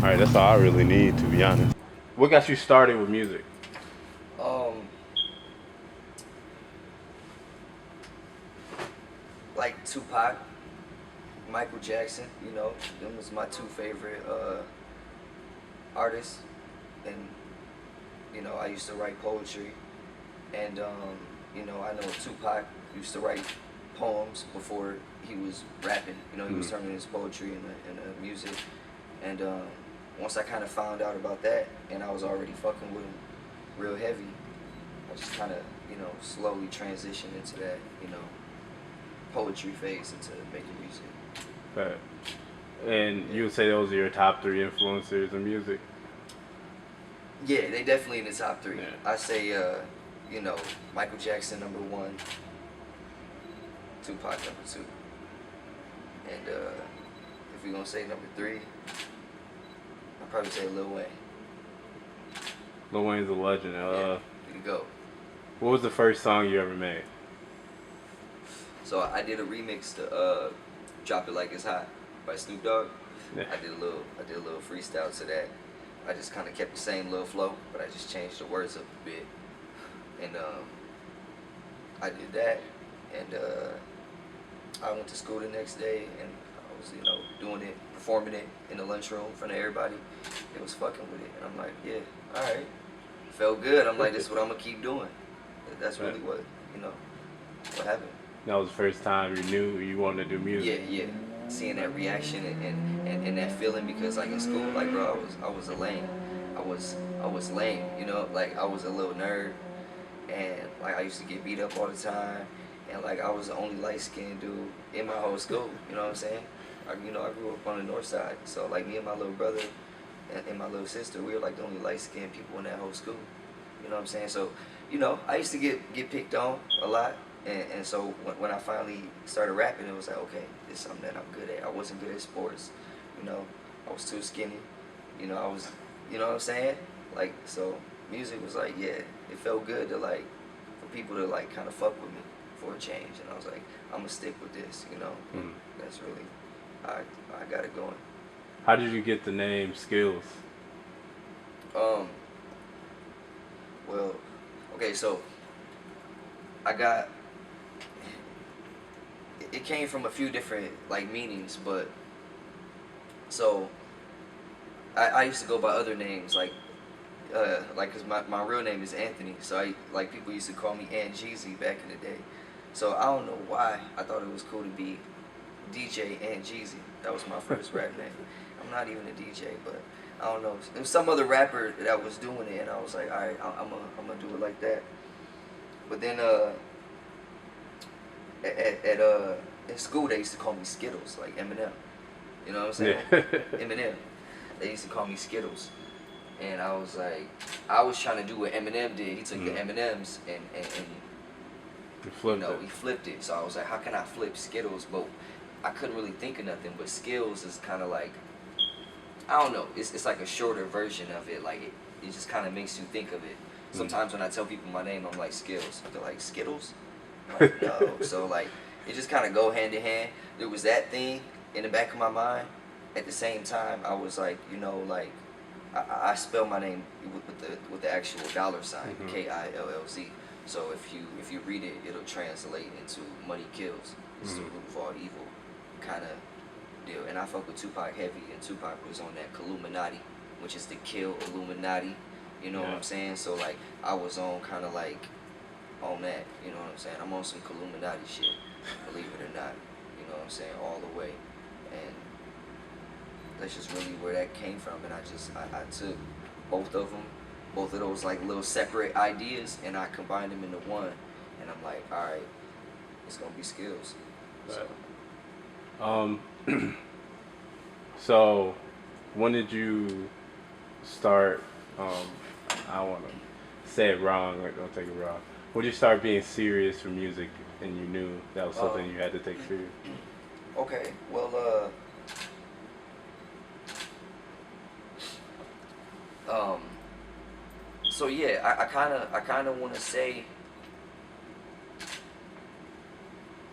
All right, that's all I really need, to be honest. What got you started with music? Um, like Tupac, Michael Jackson, them was my two favorite artists, and I used to write poetry, and I know Tupac used to write poems before he was rapping. He was turning his poetry into music, and once I kind of found out about that, and I was already fucking with him real heavy, I just kind of slowly transitioned into that poetry phase into making music. But, and Yeah. you would say those are your top three influencers in music? Yeah, they definitely in the top three. Yeah. I say, Michael Jackson number one, Tupac number two, and if we're gonna say number three, I'd probably say Lil Wayne. Lil Wayne's a legend. Yeah, there you go. What was the first song you ever made? So I did a remix to "Drop It Like It's Hot" by Snoop Dogg. Yeah. I did a little freestyle to that. I just kind of kept the same little flow, but I just changed the words up a bit, and I did that, and I went to school the next day, and I was doing it, performing it in the lunchroom in front of everybody. It was fucking with it, and I'm like, yeah, all right, felt good. I'm like, this is what I'm gonna keep doing. That's really what happened. That was the first time you knew you wanted to do Yeah, music. yeah. Seeing that reaction and that feeling, because like in school, like bro, I was a lame. I was lame, like I was a little nerd, and like I used to get beat up all the time, and like I was the only light skinned dude in my whole school. You know what I'm saying? I grew up on the north side, so like me and my little brother and my little sister, we were like the only light skinned people in that whole school. You know what I'm saying? So, I used to get picked on a lot. And so when I finally started rapping, it was like, okay, this is something that I'm good at. I wasn't good at sports, I was too skinny, I was, what I'm saying? Like, so music was like, yeah, it felt good to like, for people to like kind of fuck with me for a change. And I was like, I'm gonna stick with this. Mm. That's really, I got it going. How did you get the name Skills? Um, well, okay, so I got, it came from a few different like meanings, but so I used to go by other names cause my real name is Anthony, so I like people used to call me Aunt Jeezy back in the day. So I don't know why I thought it was cool to be DJ Aunt Jeezy. That was my first rap name. I'm not even a DJ, but I don't know. There was some other rapper that was doing it, and I was like, all right, I'm gonna do it like that. But then in school they used to call me Skittles, like Eminem. You know what I'm saying? Yeah. Eminem. They used to call me Skittles. And I was like, I was trying to do what Eminem did. He took the M&Ms and You flipped it. he flipped it. So I was like, how can I flip Skittles? But I couldn't really think of nothing. But Skills is kind of like, I don't know. It's like a shorter version of it. Like it just kind of makes you think of it. Sometimes when I tell people my name, I'm like Skills. They're like Skittles. I'm like no. So like it just kind of go hand in hand. There was that thing in the back of my mind. At the same time, I was like, like I spell my name with the actual dollar sign, KILLZ. So if you read it, it'll translate into money kills. It's the root of all evil, kind of deal. And I fuck with Tupac heavy, and Tupac was on that Illuminati, which is the kill Illuminati. You know what I'm saying? So like I was on kind of like on that. You know what I'm saying? I'm on some Illuminati shit, believe it or not. You know what I'm saying? All the way, and that's just really where that came from. And I took both of them, both of those like little separate ideas, and I combined them into one. And I'm like, all right, it's gonna be Skills. So. So, when did you start? I don't want to say it wrong. Like, don't take it wrong. When did you start being serious for music, and you knew that was something you had to take serious? Okay, well, so yeah, I kind of want to say,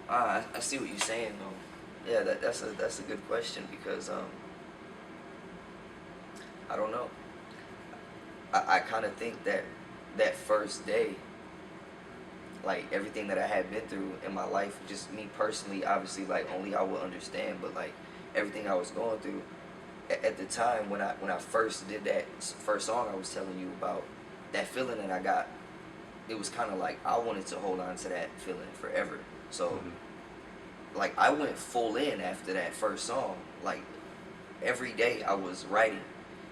I see what you're saying though. Yeah, that's a good question, because I don't know. I kind of think that that first day, like everything that I had been through in my life, just me personally, obviously, like only I will understand, but like everything I was going through at the time when I first did that first song I was telling you about, that feeling that I got, it was kind of like I wanted to hold on to that feeling forever. So like I went full in after that first song. Like every day I was writing,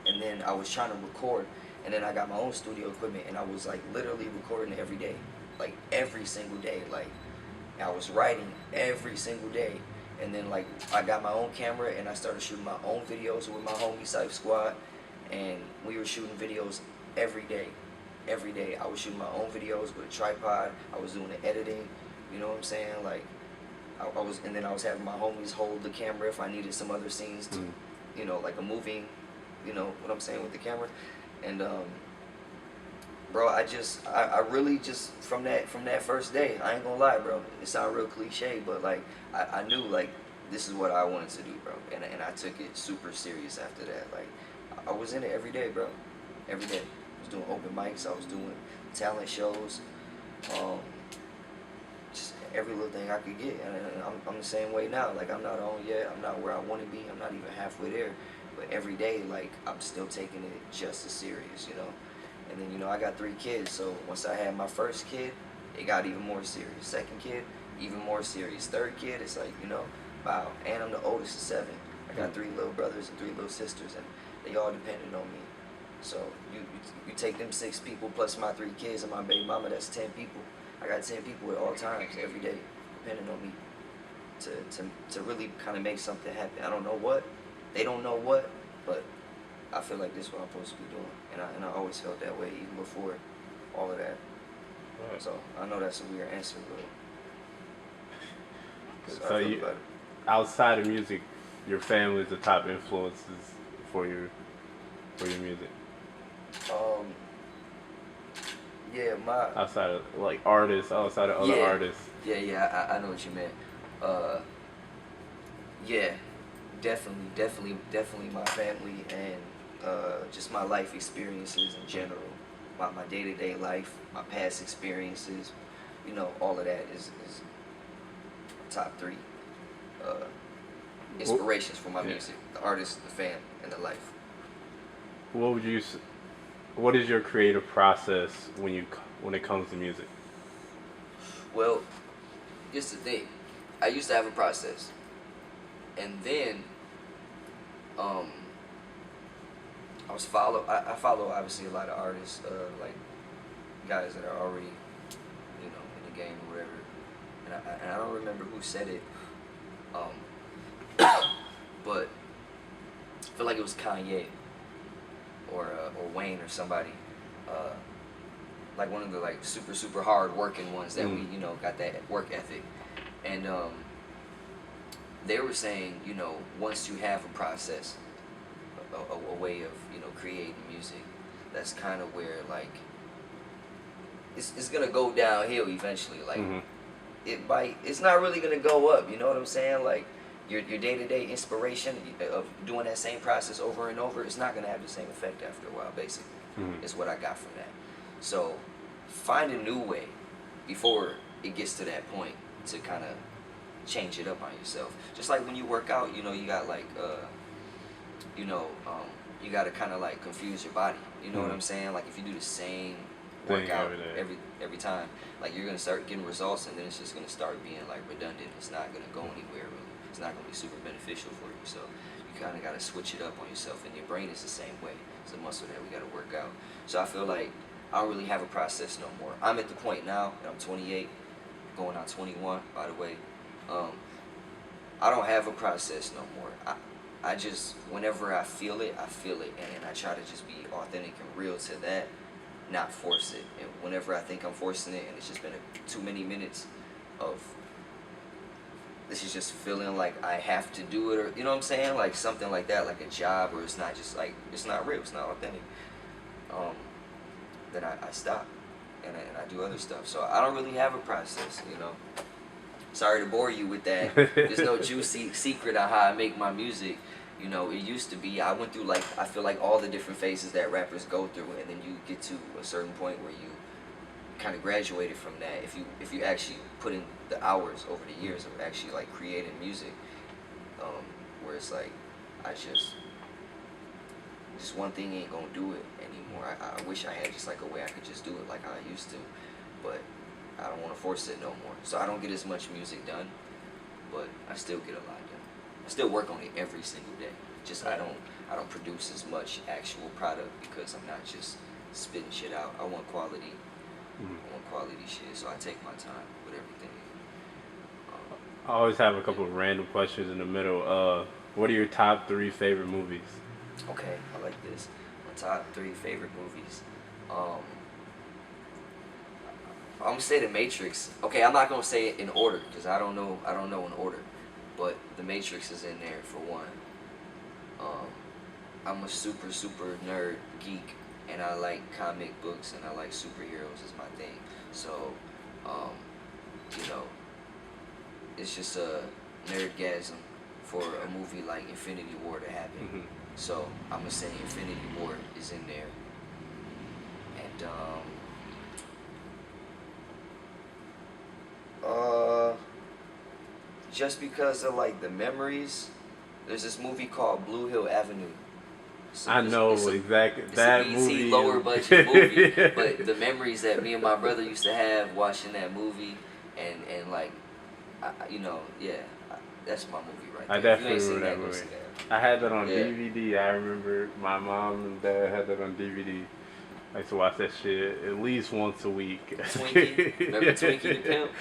and then I was trying to record, and then I got my own studio equipment, and I was like literally recording every day, like every single day. Like I was writing every single day, and then like I got my own camera, and I started shooting my own videos with my homie Cypher Squad, and we were shooting videos every day. Every day I was shooting my own videos with a tripod. I was doing the editing, you know what I'm saying? Like I was, and then I was having my homies hold the camera if I needed some other scenes to, you know, like a moving, you know what I'm saying, with the camera. And bro, I really just from that first day, I ain't gonna lie, bro. It sounds real cliche, but like I knew like this is what I wanted to do, bro. And I took it super serious after that. Like I was in it every day, bro. Every day. I was doing open mics. I was doing talent shows. Just every little thing I could get. And I'm the same way now. Like I'm not on yet. I'm not where I want to be. I'm not even halfway there. But every day, like I'm still taking it just as serious, you know. And then, you know, I got 3 kids, so once I had my first kid, it got even more serious. Second kid, even more serious. Third kid, it's like, you know, wow. And I'm the oldest of 7. I got 3 little brothers and 3 little sisters, and they all depended on me. So you take them 6 people plus my 3 kids and my baby mama, that's 10 people. I got 10 people at all times, every day, depending on me to really kind of make something happen. I don't know what, they don't know what, but I feel like this is what I'm supposed to be doing, and I always felt that way even before all of that. Right. So I know that's a weird answer, but so you, outside of music, your family is the top influences for your music. Yeah, my outside of like artists, outside of other artists. Yeah, I know what you meant. Yeah, definitely my family and just my life experiences in general, my day-to-day life, my past experiences, you know, all of that is top 3 inspirations for my music: the artist, the fam, and the life. What is your creative process when it comes to music? Well, here's the thing. I used to have a process, and then I follow obviously a lot of artists, like guys that are already, you know, in the game or whatever. And I don't remember who said it, but I feel like it was Kanye or Wayne or somebody, like one of the like super hard working ones that we, you know, got that work ethic. And they were saying, you know, once you have a process, a way of, you know, creating music, that's kind of where like it's gonna go downhill eventually. Like it's not really gonna go up. You know what I'm saying? Like your day-to-day inspiration of doing that same process over and over, it's not gonna have the same effect after a while. Basically, is what I got from that. So find a new way before it gets to that point to kind of change it up on yourself. Just like when you work out, you know, you got like you got to kind of like confuse your body. You know what I'm saying? Like if you do the same workout every time, like you're gonna start getting results, and then it's just gonna start being like redundant. It's not gonna go anywhere really. It's not gonna be super beneficial for you. So you kind of got to switch it up on yourself, and your brain is the same way. It's a muscle that we got to work out. So I feel like I don't really have a process no more. I'm at the point now, and I'm 28, going on 21, by the way. I don't have a process no more. I just, whenever I feel it, and I try to just be authentic and real to that, not force it. And whenever I think I'm forcing it, and it's just been too many minutes of this is just feeling like I have to do it, or you know what I'm saying, like something like that, like a job, or it's not just like, it's not real, it's not authentic, then I stop and I do other stuff. So I don't really have a process, you know. Sorry to bore you with that. There's no juicy secret on how I make my music. You know, it used to be, I went through like, I feel like all the different phases that rappers go through, and then you get to a certain point where you kind of graduated from that. If you actually put in the hours over the years of actually like creating music, where it's like, I just one thing ain't gonna do it anymore. I wish I had just like a way I could just do it like I used to, but I don't want to force it no more. So I don't get as much music done, but I still get a lot done. I still work on it every single day. Just I don't produce as much actual product because I'm not just spitting shit out. I want quality. I want quality shit, so I take my time with everything. I always have a couple of random questions in the middle. What are your top 3 favorite movies? Okay, I like this. My top 3 favorite movies. I'm gonna say The Matrix. Okay, I'm not gonna say it in order because I don't know in order, but The Matrix is in there for one. I'm a super nerd geek, and I like comic books and I like superheroes is my thing. So, you know, it's just a nerdgasm for a movie like Infinity War to happen. Mm-hmm. So I'm gonna say Infinity War is in there, and just because of like the memories, there's this movie called Blue Hill Avenue. I know exactly that movie. It's a BT lower budget movie, but the memories that me and my brother used to have watching that movie, and like, you know, yeah, that's my movie right there. I definitely remember that movie. I had that on DVD. I remember my mom and dad had that on DVD. I used to watch that shit at least once a week. Twinkie? Remember Twinkie the Pimp?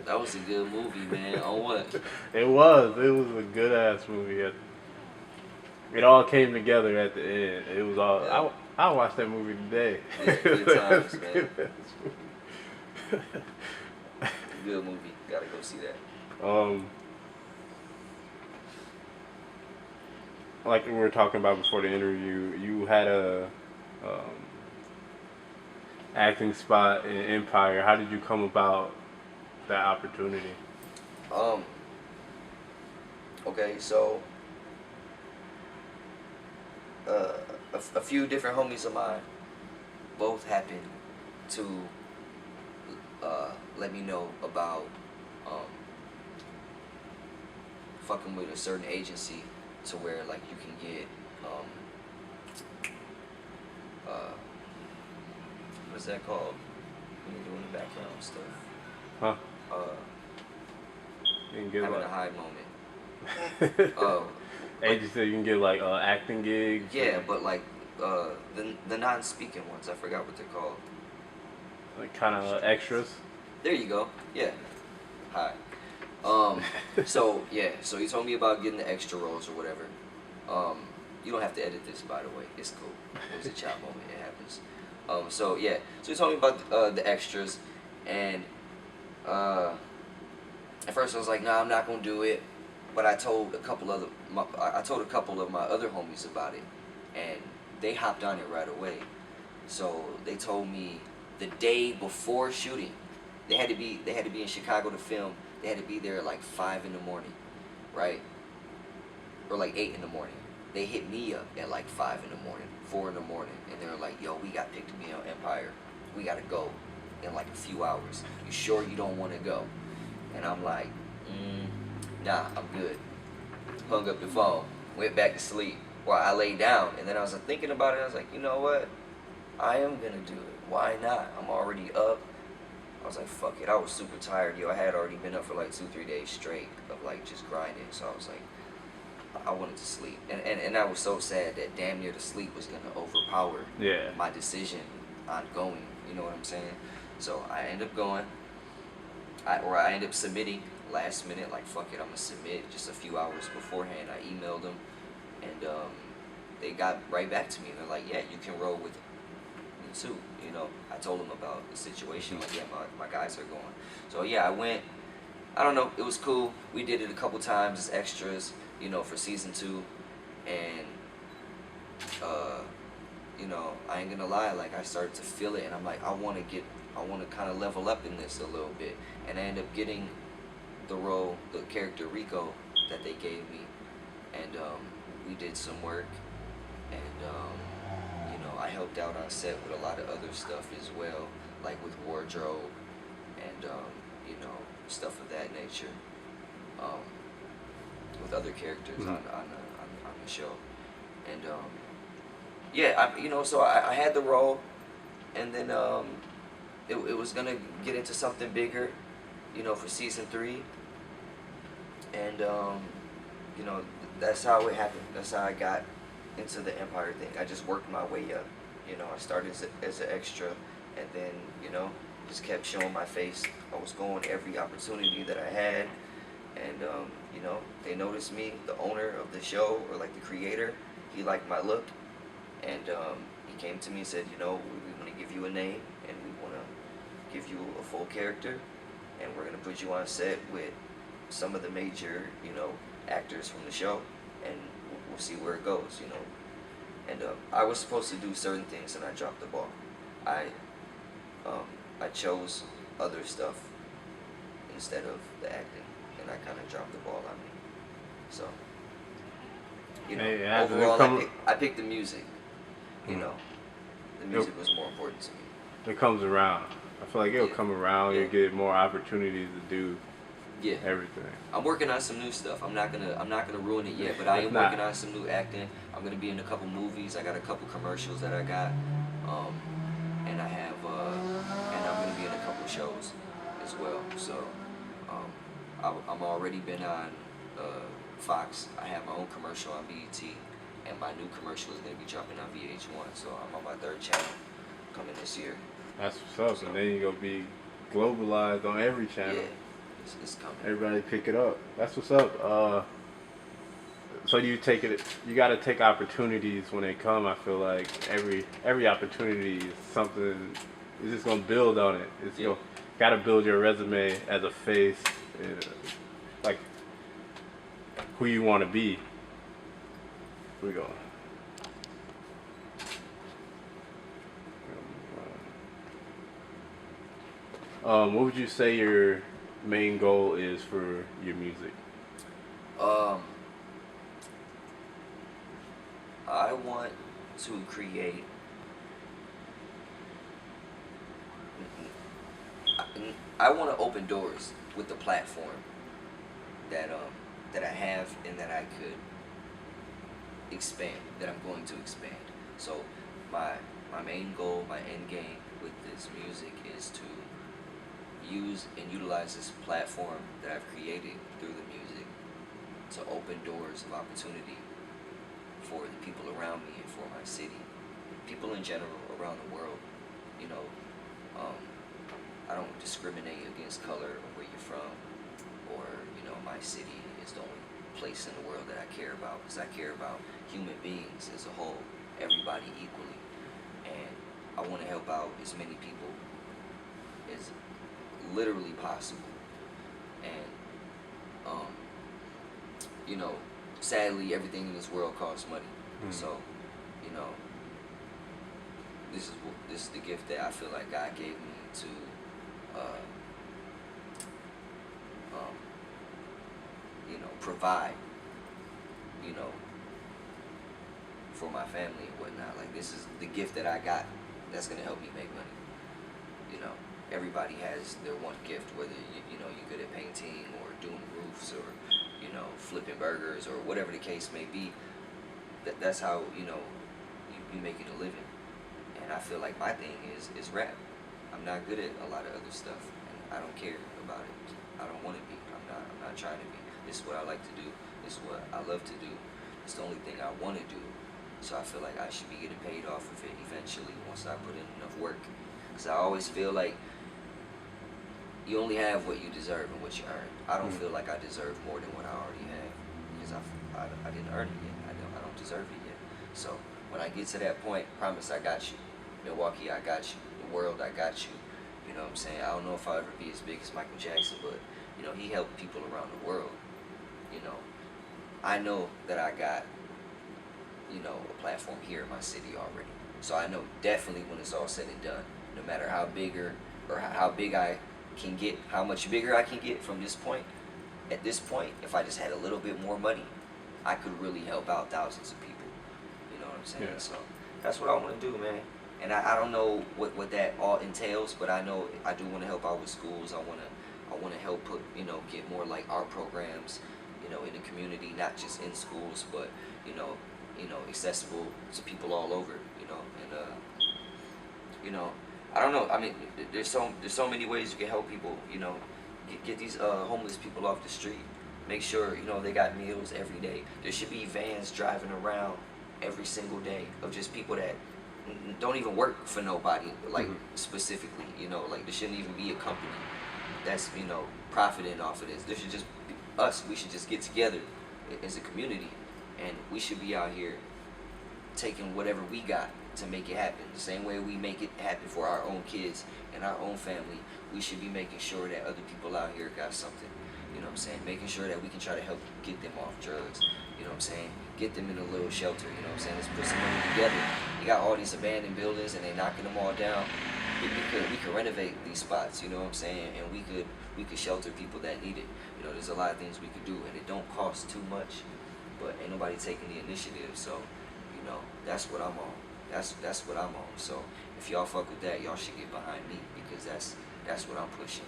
That was a good movie, man. On what? It was. It was a good ass movie. It all came together at the end. It was all. Yeah. I watched that movie today. Yeah, good times, man. Good movie. Gotta go see that. Like we were talking about before the interview, you had a acting spot in Empire. How did you come about that opportunity? Okay, so a few different homies of mine both happened to let me know about fucking with a certain agency to where like you can get what's that called when you're doing the background stuff? Huh? You can get having like a high moment. Agency, you can get like acting gigs. Yeah, but like the non-speaking ones, I forgot what they're called. Like kind of extras. There you go. Yeah. Hi. So yeah, so he told me about getting the extra roles or whatever. You don't have to edit this, by the way. It's cool. It was a chat moment. It happens. So yeah, so he told me about the extras, and at first I was like, nah, I'm not gonna do it. But I told a couple of my other homies about it, and they hopped on it right away. So they told me the day before shooting, they had to be in Chicago to film. They had to be there at like 5 in the morning, right? Or like 8 in the morning. They hit me up at like 5 in the morning, 4 in the morning, and they were like, yo, we got picked to be on Empire. We gotta go in like a few hours. You sure you don't wanna go? And I'm like, nah, I'm good. Hung up the phone, went back to sleep. Well, I laid down, and then I was thinking about it. I was like, you know what? I am gonna do it. Why not? I'm already up. I was like, fuck it. I was super tired, yo. I had already been up for like 2-3 days straight of like just grinding. So I was like, I wanted to sleep, and I was so sad that damn near the sleep was gonna overpower my decision on going. You know what I'm saying? So I ended up going. I ended up submitting last minute. Like fuck it, I'm gonna submit just a few hours beforehand. I emailed them, and they got right back to me. And they're like, yeah, you can roll with me too. You know, I told them about the situation. Like, yeah, my guys are going. So yeah, I went. I don't know. It was cool. We did it a couple times as extras, you know, for season 2, and you know, I ain't gonna lie. Like, I started to feel it, and I'm like, I want to kind of level up in this a little bit, and I ended up getting the role, the character Rico that they gave me, and we did some work, and you know, I helped out on set with a lot of other stuff as well, like with wardrobe and you know, stuff of that nature, um, with other characters on the show, and yeah, you know, so I had the role, and then it was gonna get into something bigger, you know, for season 3, and you know, that's how it happened. That's how I got into the Empire thing. I just worked my way up. You know, I started as an extra, and then, you know, just kept showing my face. I was going every opportunity that I had, and you know, they noticed me. The owner of the show, or like the creator, he liked my look, and he came to me and said, you know, we want to give you a name, and we want to give you a full character, and we're going to put you on set with some of the major, you know, actors from the show, and we'll see where it goes, you know. And I was supposed to do certain things, and I dropped the ball. I chose other stuff instead of the acting, and I kind of dropped the ball on me. So, you know, Hey, overall, I picked the music. You know, the music was more important to me. It comes around. I feel like it'll come around. Yeah. You get more opportunities to do everything. I'm working on some new stuff. I'm not gonna ruin it yet, but I am working on some new acting. I'm gonna be in a couple movies. I got a couple commercials that I got, and I have, and I'm gonna be in a couple shows as well. So, I'm already been on Fox. I have my own commercial on BET, and my new commercial is gonna be dropping on VH1. So I'm on my 3rd channel coming this year. That's what's up. So, and then you're gonna be globalized on every channel. Yeah. It's coming. Everybody pick it up. That's what's up. So you take it. You got to take opportunities when they come. I feel like every opportunity is something. You're just gonna build on it. It's got to build your resume as a face, like who you want to be. Here we go. What would you say your main goal is for your music? I want to create. I want to open doors with the platform that I have, and that I could expand. That I'm going to expand. So my main goal, my end game with this music is to use and utilize this platform that I've created through the music to open doors of opportunity for the people around me and for my city, people in general around the world. You know, I don't discriminate against color or where you're from, or, you know, my city is the only place in the world that I care about, because I care about human beings as a whole, everybody equally, and I want to help out as many people as literally possible. And you know, sadly, everything in this world costs money. So, you know, this is the gift that I feel like God gave me to you know, provide, you know, for my family and whatnot. Like, this is the gift that I got that's gonna help me make money. You know, everybody has their one gift, whether you know, you're good at painting or doing roofs, or, you know, flipping burgers, or whatever the case may be. That's how, you know, you making a living. And I feel like my thing is rap. I'm not good at a lot of other stuff, and I don't care about it. I don't want to be. I'm not trying to be. This is what I like to do. This is what I love to do. It's the only thing I want to do. So I feel like I should be getting paid off of it eventually once I put in enough work. Because I always feel like you only have what you deserve and what you earn. I don't feel like I deserve more than what I already have, because I didn't earn it yet. I don't deserve it yet. So when I get to that point, promise, I got you. Milwaukee, I got you. The world, I got you. You know what I'm saying? I don't know if I'll ever be as big as Michael Jackson, but, you know, he helped people around the world. You know, I know that I got, you know, a platform here in my city already. So I know definitely when it's all said and done, no matter how bigger or how big I can get, how much bigger I can get from this point, at this point, if I just had a little bit more money, I could really help out thousands of people. You know what I'm saying? Yeah. So that's what I want to do, man. And I don't know what that all entails, but I know I do want to help out with schools. I want to help put, get more like art programs, in the community, not just in schools, but accessible to people all over, and I don't know. I mean, there's so many ways you can help people, get these homeless people off the street. Make sure they got meals every day. There should be vans driving around every single day of just people that don't even work for nobody, like specifically, like there shouldn't even be a company that's profiting off of this. There should just be us. We should just get together as a community, and we should be out here taking whatever we got to make it happen. The same way we make it happen for our own kids and our own family, we should be making sure that other people out here got something. You know what I'm saying? Making sure that we can try to help get them off drugs. You know what I'm saying? Get them in a little shelter. You know what I'm saying? Let's put some money together. You got all these abandoned buildings and they knocking them all down. We could renovate these spots. You know what I'm saying? And we could shelter people that need it. There's a lot of things we could do, and it don't cost too much. But ain't nobody taking the initiative. So, that's what I'm on. That's what I'm on. So if y'all fuck with that, y'all should get behind me, because that's what I'm pushing.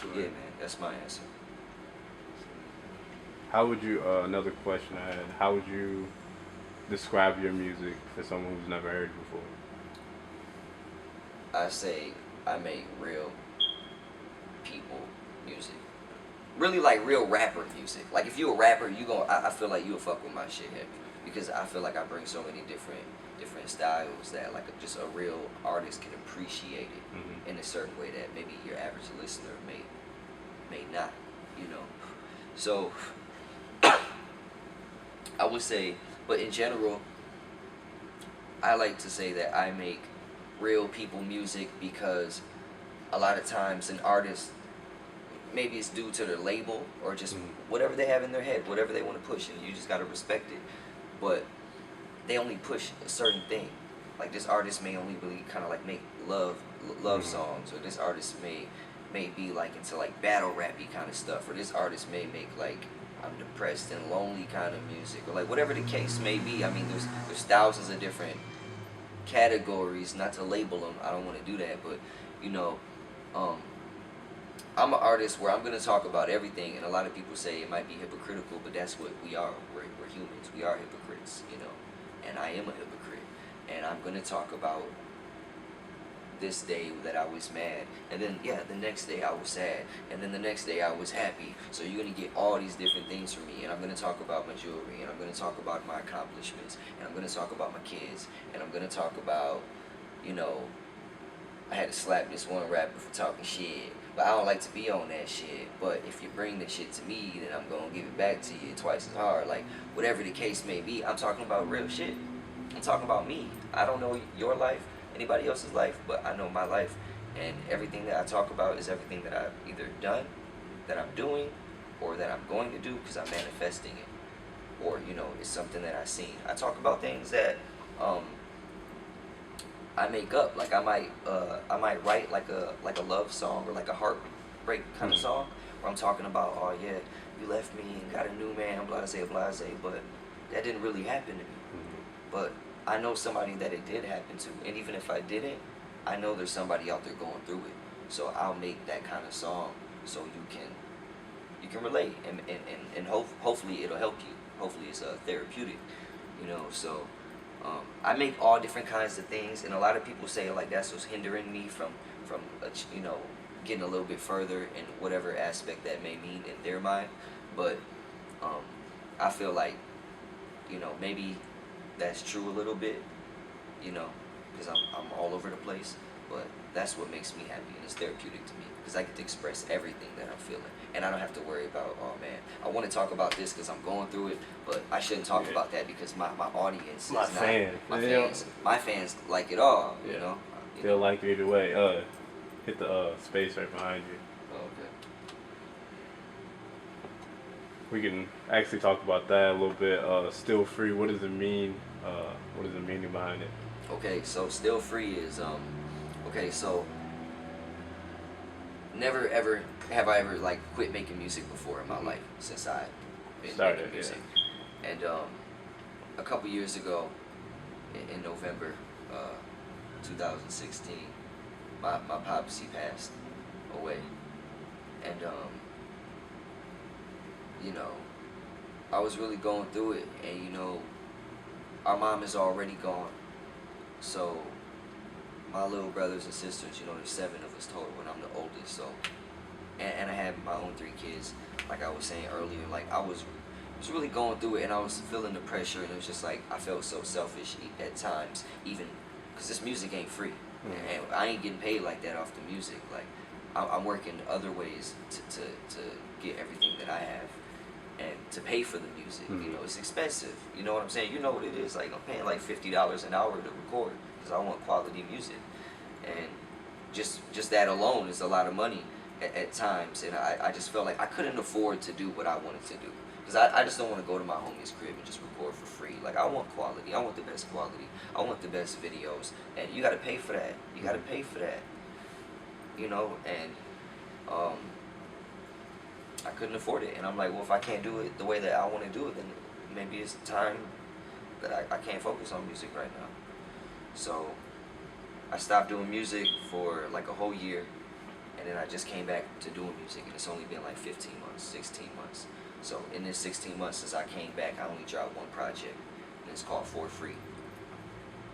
And yeah, man, that's my answer. How would you? Another question I had. How would you describe your music for someone who's never heard it before? I say I make real people music. Really like real rapper music. Like if you a rapper, I feel like you'll fuck with my shit heavy, because I feel like I bring so many different styles that like just a real artist can appreciate it in a certain way that maybe your average listener may not. So I would say, but in general, I like to say that I make real people music, because a lot of times an artist, maybe it's due to their label or just whatever they have in their head, whatever they want to push, and you just got to respect it. But they only push a certain thing. Like this artist may only really kind of like make love songs, or this artist may be like into like battle rappy kind of stuff, or this artist may make like I'm depressed and lonely kind of music, or like whatever the case may be. I mean, there's thousands of different categories, not to label them. I don't want to do that, but I'm an artist where I'm going to talk about everything, and a lot of people say it might be hypocritical, but that's what we are. We're humans. We are hypocrites, and I am a hypocrite, and I'm going to talk about this day that I was mad, and then the next day I was sad, and then the next day I was happy. So you're going to get all these different things from me, and I'm going to talk about my jewelry, and I'm going to talk about my accomplishments, and I'm going to talk about my kids, and I'm going to talk about, I had to slap this one rapper for talking shit, but I don't like to be on that shit. But if you bring the shit to me, then I'm going to give it back to you twice as hard. Like, whatever the case may be, I'm talking about real shit. I'm talking about me. I don't know your life, anybody else's life, but I know my life. And everything that I talk about is everything that I've either done, that I'm doing, or that I'm going to do because I'm manifesting it. Or, it's something that I've seen. I talk about things that I make up. Like I might write like a love song or like a heartbreak kind of song, where I'm talking about, oh yeah, you left me and got a new man, blase blase, but that didn't really happen to me. But I know somebody that it did happen to, and even if I didn't, I know there's somebody out there going through it. So I'll make that kind of song so you can relate, and hopefully it'll help you. Hopefully it's therapeutic, So I make all different kinds of things, and a lot of people say like that's what's hindering me from getting a little bit further in whatever aspect that may mean in their mind. But I feel like maybe that's true a little bit, because I'm all over the place. But that's what makes me happy, and it's therapeutic to me, because I get to express everything that I'm feeling, and I don't have to worry about, oh man, I want to talk about this because I'm going through it, but I shouldn't talk about that because my audience is not my fans like it all. Feel like either way. Hit the space right behind you. Oh, okay. We can actually talk about that a little bit. Still free. What does it mean? What is the meaning behind it? Okay, so still free is okay. So never ever have I ever like quit making music before in my life since I been making music. Yeah. And a couple years ago, in November 2016, my pops, he passed away, and you know, I was really going through it, and you know, our mom is already gone, so my little brothers and sisters, you know, there's 7 of us total, and I'm the oldest, so, and I have my own 3 kids, like I was saying earlier, like I was really going through it, and I was feeling the pressure, and it was just like, I felt so selfish at times, even, because this music ain't free, and I ain't getting paid like that off the music, like, I'm working other ways to get everything that I have, and to pay for the music, you know, it's expensive, you know what I'm saying, you know what it is, like, I'm paying like $50 an hour to record, because I want quality music, and just that alone is a lot of money at times, and I just felt like I couldn't afford to do what I wanted to do, because I just don't want to go to my homie's crib and just record for free. Like, I want quality, I want the best quality, I want the best videos, and you got to pay for that, you got to pay for that, you know, and I couldn't afford it, and I'm like, well, if I can't do it the way that I want to do it, then maybe it's time that I can't focus on music right now. So I stopped doing music for like a whole year, and then I just came back to doing music, and it's only been like 15 months, 16 months. So in this 16 months since I came back, I only dropped 1 project, and it's called For Free.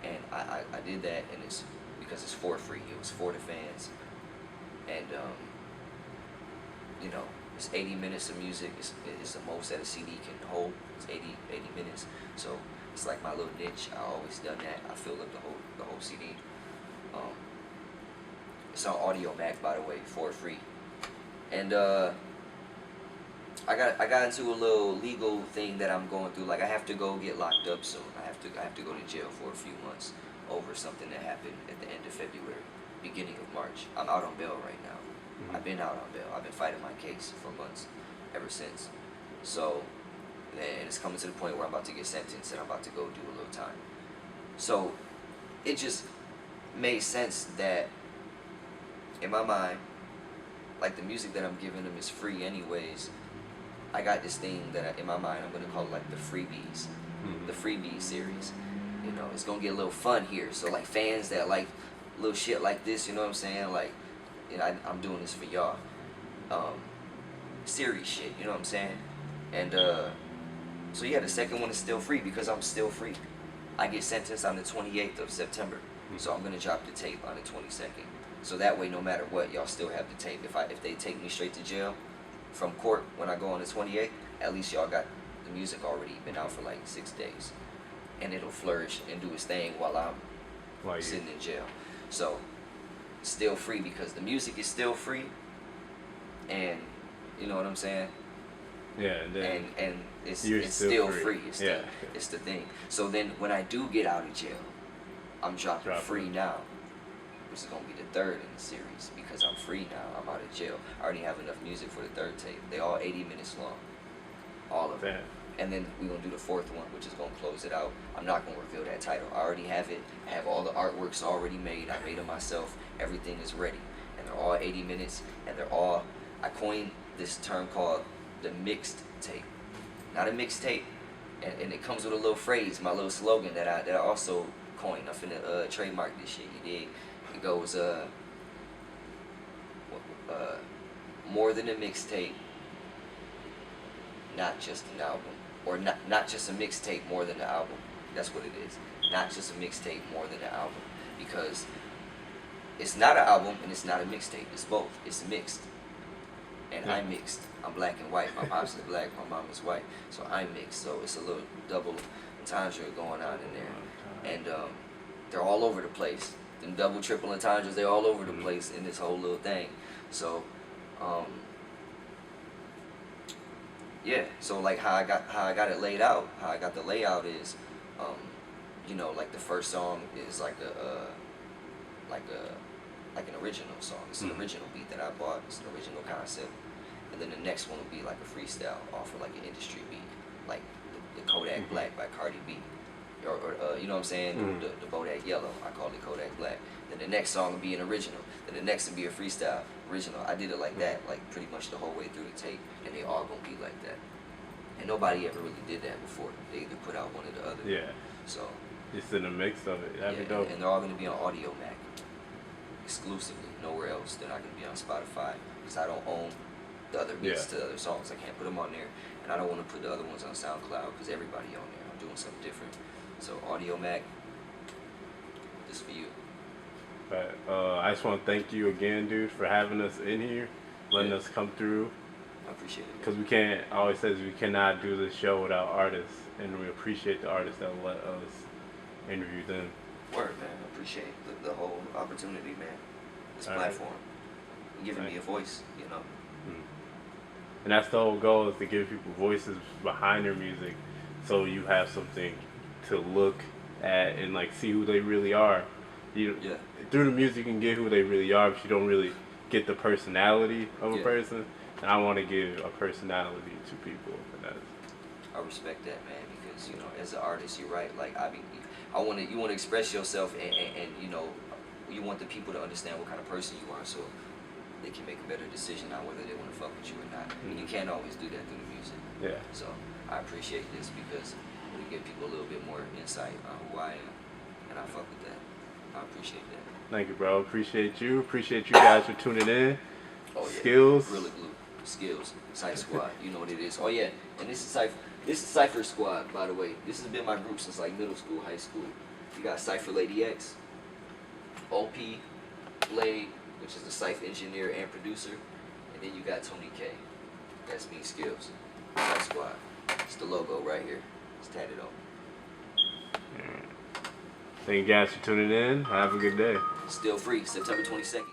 And I did that, and it's because it's for free. It was for the fans, and you know, it's 80 minutes of music. It's the most that a CD can hold. It's 80 minutes. So it's like my little niche. I always done that. I filled up the whole CD. It's on Audio Mac, by the way, for free. And I got into a little legal thing that I'm going through. Like, I have to go get locked up soon. I have to go to jail for a few months over something that happened at the end of February, beginning of March. I'm out on bail right now. I've been out on bail. I've been fighting my case for months, ever since. So, and it's coming to the point where I'm about to get sentenced, and I'm about to go do a little time. So, it just made sense that, in my mind, like, the music that I'm giving them is free anyways. I got this thing that in my mind I'm gonna call it like the freebies, the freebies series. You know, it's gonna get a little fun here. So like, fans that like little shit like this, you know what I'm saying? Like, you know, I'm doing this for y'all. Serious shit, you know what I'm saying? And so yeah, the second one is still free because I'm still free. I get sentenced on the 28th of September, so I'm gonna drop the tape on the 22nd. So that way, no matter what, y'all still have the tape. If they take me straight to jail from court when I go on the 28th, at least y'all got the music already been out for like 6 days, and it'll flourish and do its thing while I'm sitting in jail. So still free because the music is still free, and you know what I'm saying. Yeah, and it's still free. It's the thing. So then when I do get out of jail, I'm dropping free now, which is gonna be the 3rd in the series because I'm free now. I'm out of jail. I already have enough music for the 3rd tape. They all 80 minutes long, all of them. And then we're gonna do the 4th one, which is gonna close it out. I'm not gonna reveal that title. I already have it. I have all the artworks already made. I made them myself. Everything is ready, and they're all 80 minutes, and they're all. I coined this term called the mixed tape, not a mixtape, and it comes with a little phrase, my little slogan that I also coined. I'm finna trademark this shit. You dig? It goes more than a mixtape, not just an album, or not just a mixtape, more than an album. That's what it is. Not just a mixtape, more than an album, because it's not an album and it's not a mixtape. It's both. It's mixed, and I'm mixed. I'm black and white. My pops is black. My mom is white. So I'm mixed. So it's a little double entendre going on in there, and they're all over the place. Them double, triple entendres, they're all over the place in this whole little thing. So, yeah. So like how I got it laid out. How I got the layout is, you know, like the first song is like an original song. It's an original beat that I bought. It's an original concept. And then the next one will be like a freestyle off of like an industry beat, like the Kodak Black by Cardi B, or you know what I'm saying, the Bodak Yellow. I call it Kodak Black. Then the next song will be an original. Then the next will be a freestyle. original. I did it like that, like pretty much the whole way through the tape, and they all gonna be like that. And nobody ever really did that before. They either put out one or the other. Yeah. So. Just in a mix of it. That'd be Yeah, dope. and they're all gonna be on Audio Mac exclusively. Nowhere else. They're not gonna be on Spotify because I don't own the other beats to the other songs. I can't put them on there, and I don't want to put the other ones on SoundCloud because everybody on there. I'm doing something different. So Audio Mac, this for you. But I just want to thank you again, dude, for having us in here, letting us come through. I appreciate it. Because we can't, I always says we cannot do this show without artists, and we appreciate the artists that let us interview them. Word, man. I appreciate the whole opportunity, man. This All platform. Right. Giving me a voice, you know. And that's the whole goal, is to give people voices behind their music, so you have something to look at and like see who they really are. Through the music you can get who they really are, but you don't really get the personality of a person. And I want to give a personality to people. And that's, I respect that, man, because you know, as an artist, you're right. Like you want to express yourself, and you know, you want the people to understand what kind of person you are, so they can make a better decision on whether they want to fuck with you or not. And you can't always do that through the music. Yeah. So I appreciate this because we give people a little bit more insight on who I am, and I fuck with that. I appreciate that. Thank you, bro. Appreciate you. Appreciate you guys for tuning in. Oh yeah. Skills. Really blue. Skills. Cypher Squad. You know what it is. Oh yeah. And this is Cypher Squad, by the way. This has been my group since like middle school, high school. You got Cypher Lady X, OP, Blade, which is the Cypher engineer and producer, and then you got Tony K. That's me, Skills. Cypher Squad. It's the logo right here. It's tatted on. Thank you guys for tuning in. Have a good day. Still free, September 22nd.